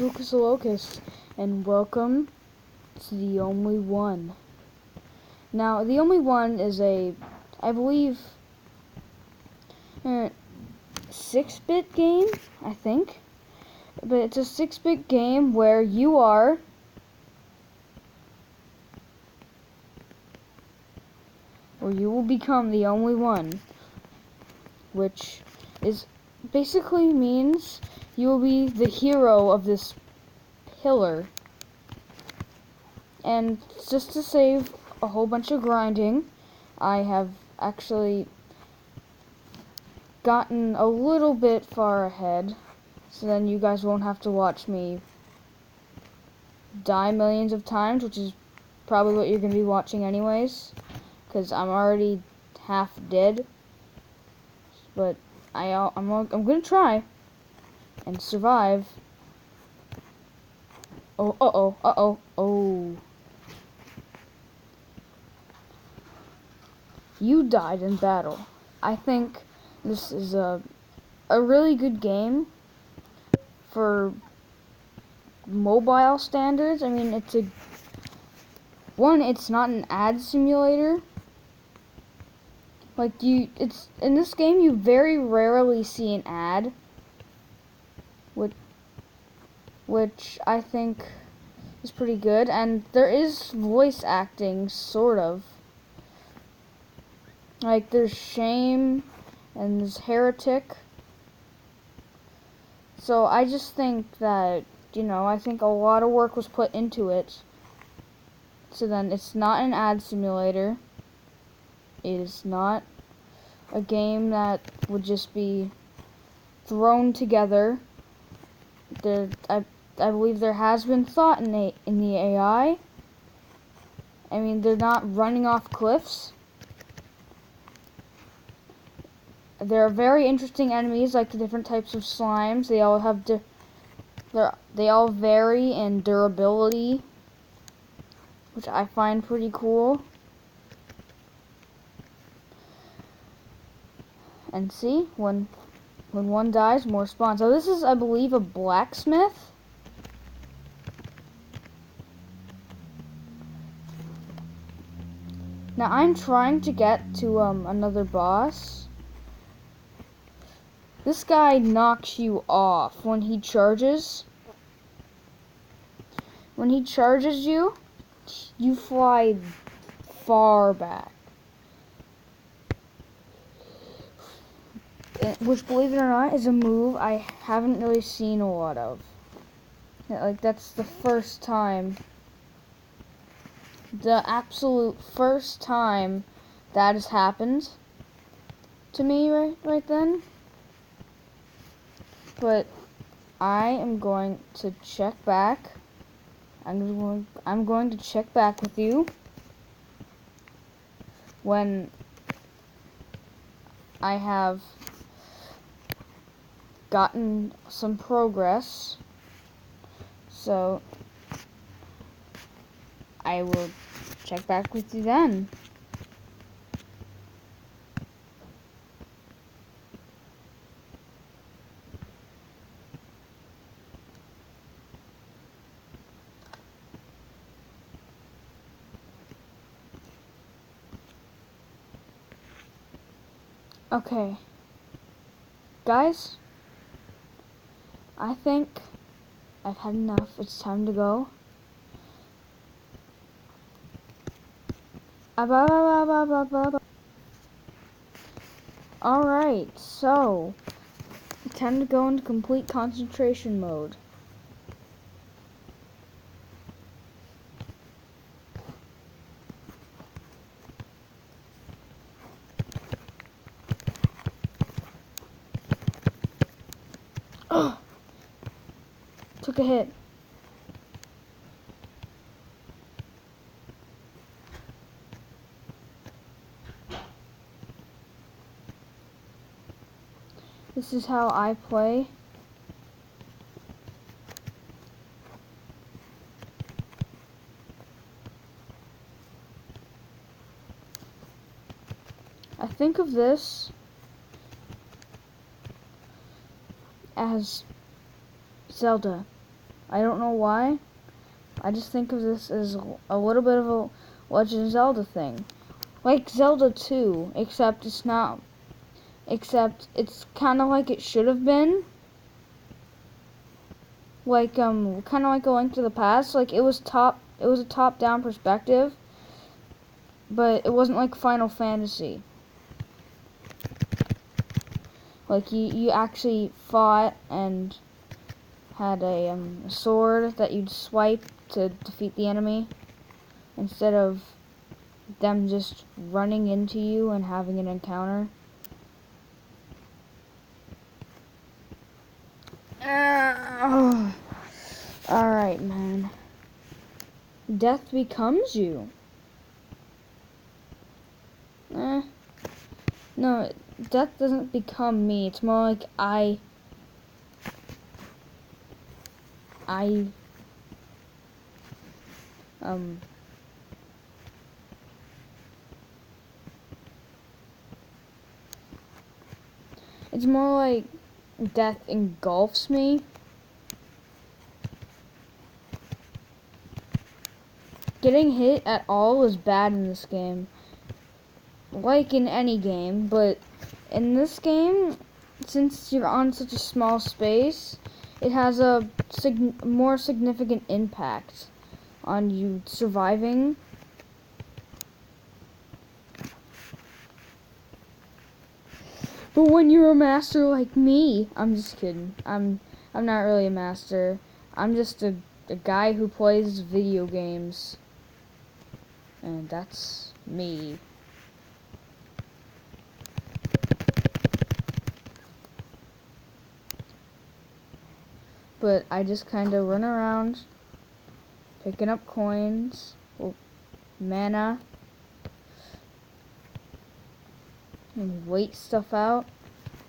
Lucas the Locust, and welcome to The Only One. Now, The Only One is I believe, 6-bit game, I think. But it's a 6-bit game where you will become the only one, which is basically means you will be the hero of this pillar. And just to save a whole bunch of grinding, I have actually gotten a little bit far ahead, so then you guys won't have to watch me die millions of times, which is probably what you're going to be watching anyways, because I'm already half dead. But I'm going to try and survive. Oh. You died in battle. I think this is a really good game for mobile standards. I mean, it's not an ad simulator. Like it's in this game you very rarely see an ad, which I think is pretty good, and there is voice acting, sort of. Like, there's Shame, and there's Heretic. So I just think that, I think a lot of work was put into it. So then, it's not an ad simulator. It is not a game that would just be thrown together. I believe there has been thought in the AI. I mean, they're not running off cliffs. There are very interesting enemies, like the different types of slimes. They all have they all vary in durability, which I find pretty cool. And see, when one dies, more spawn. So this is, I believe, a blacksmith. Now I'm trying to get to another boss. This guy knocks you off when he charges. When he charges you, you fly far back. Which, believe it or not, is a move I haven't really seen a lot of. Like, that's the first time. The absolute first time that has happened to me right then. But I am going to check back. I'm going to check back with you when I have gotten some progress. So I will check back with you then. Okay, guys, I think I've had enough. It's time to go. Alright, so time to go into complete concentration mode. Took a hit. This is how I play. I think of this as Zelda. I don't know why. I just think of this as a little bit of a Legend of Zelda thing. Like Zelda 2, except it's not. Except it's kind of like it should have been. Like, kind of like A Link to the Past. Like, it was a top-down perspective. But it wasn't like Final Fantasy. Like, you actually fought and had a sword that you'd swipe to defeat the enemy, instead of them just running into you and having an encounter. Alright, man. Death becomes you. No, death doesn't become me. It's more like it's more like death engulfs me. Getting hit at all is bad in this game. Like in any game, but in this game, since you're on such a small space, it has a more significant impact on you surviving. But when you're a master like me, I'm just kidding. I'm not really a master. I'm just a guy who plays video games. And that's me. But I just kind of run around, picking up coins, mana, and wait stuff out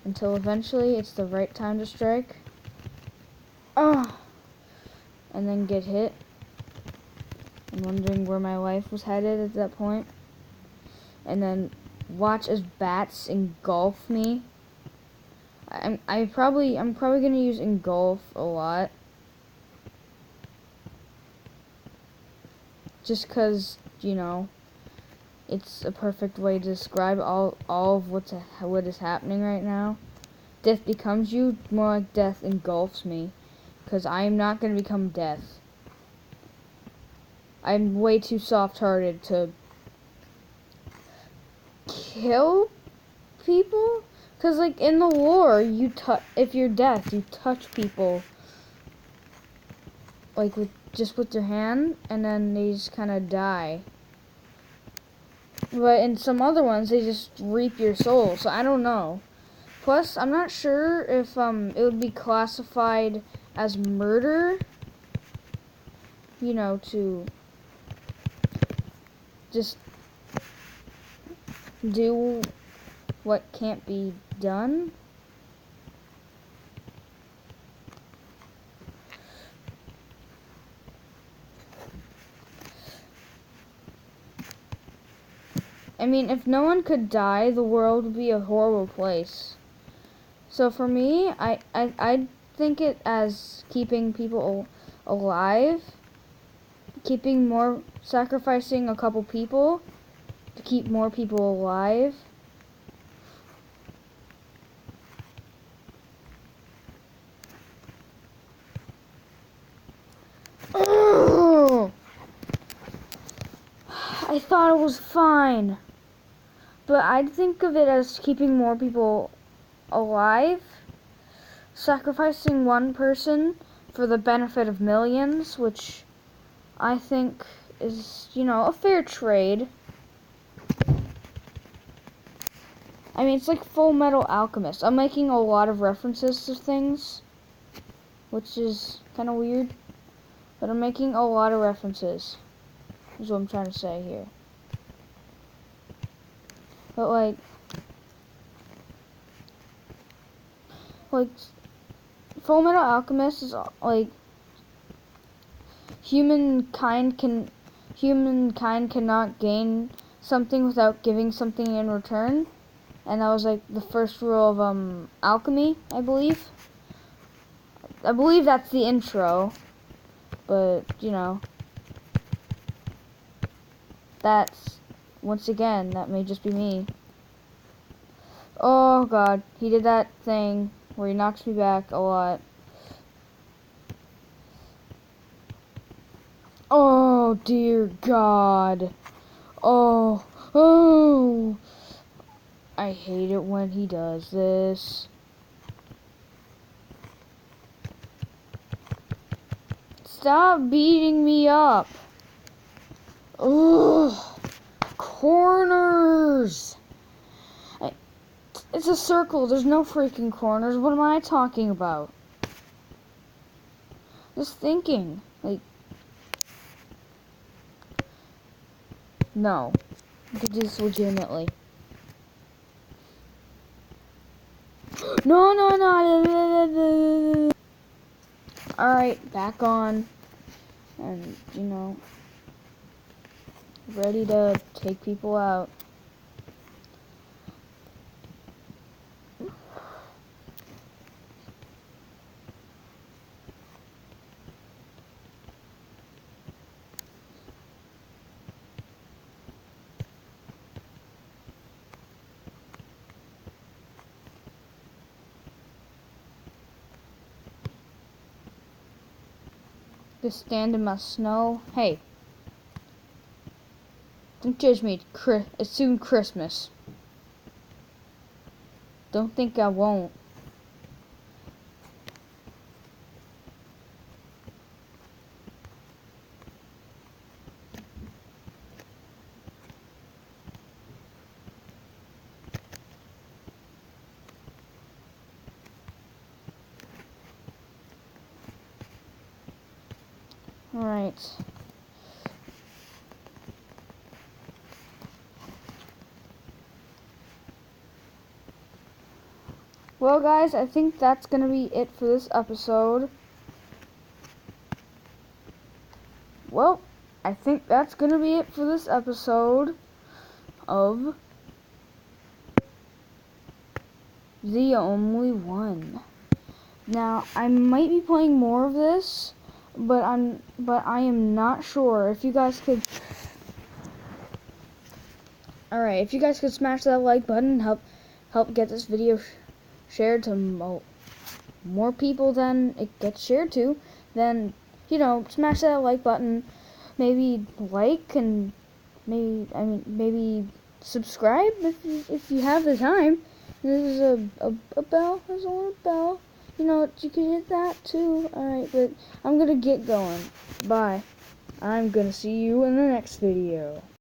until eventually it's the right time to strike. And then get hit. I'm wondering where my life was headed at that point. And then watch as bats engulf me. I'm probably gonna use engulf a lot. Just cause, you know, it's a perfect way to describe all of what is happening right now. Death becomes you, more like death engulfs me. Cause I'm not gonna become death. I'm way too soft-hearted to kill people. Cause like in the lore, if you're death, you touch people like with your hand, and then they just kind of die. But in some other ones, they just reap your soul. So I don't know. Plus, I'm not sure if it would be classified as murder. You know, to just do what can't be done. I mean, if no one could die, the world would be a horrible place. So for me, I think it as keeping people alive, sacrificing a couple people to keep more people alive. I thought it was fine. But I'd think of it as keeping more people alive, sacrificing one person for the benefit of millions, which I think is, you know, a fair trade. I mean, it's like Full Metal Alchemist. I'm making a lot of references to things, which is kind of weird, but I'm making a lot of references, is what I'm trying to say here. But like Full Metal Alchemist is like humankind cannot gain something without giving something in return, and that was like the first rule of alchemy, I believe. I believe that's the intro. But, you know, that's, once again, that may just be me. Oh god, he did that thing where he knocks me back a lot. Oh dear god. Oh, oh. I hate it when he does this. Stop beating me up. Ugh. Corners. It's a circle. There's no freaking corners. What am I talking about? Just thinking. Like, no. I could do this legitimately. No, no, no. Alright, back on. And, you know, ready to take people out. Just stand in my snow. Hey. Don't judge me. It's soon Christmas. Don't think I won't. Alright. Well, guys, I think that's going to be it for this episode. Well, I think that's going to be it for this episode of The Only One. Now, I might be playing more of this, but I am not sure. If you guys could Alright, if you guys could smash that like button, help get this video shared to more people than it gets shared to, then, you know, smash that like button, maybe like, and maybe subscribe if you have the time. There's a bell, there's a little bell, you know, you can hit that too. Alright, but I'm gonna get going. Bye. I'm gonna see you in the next video.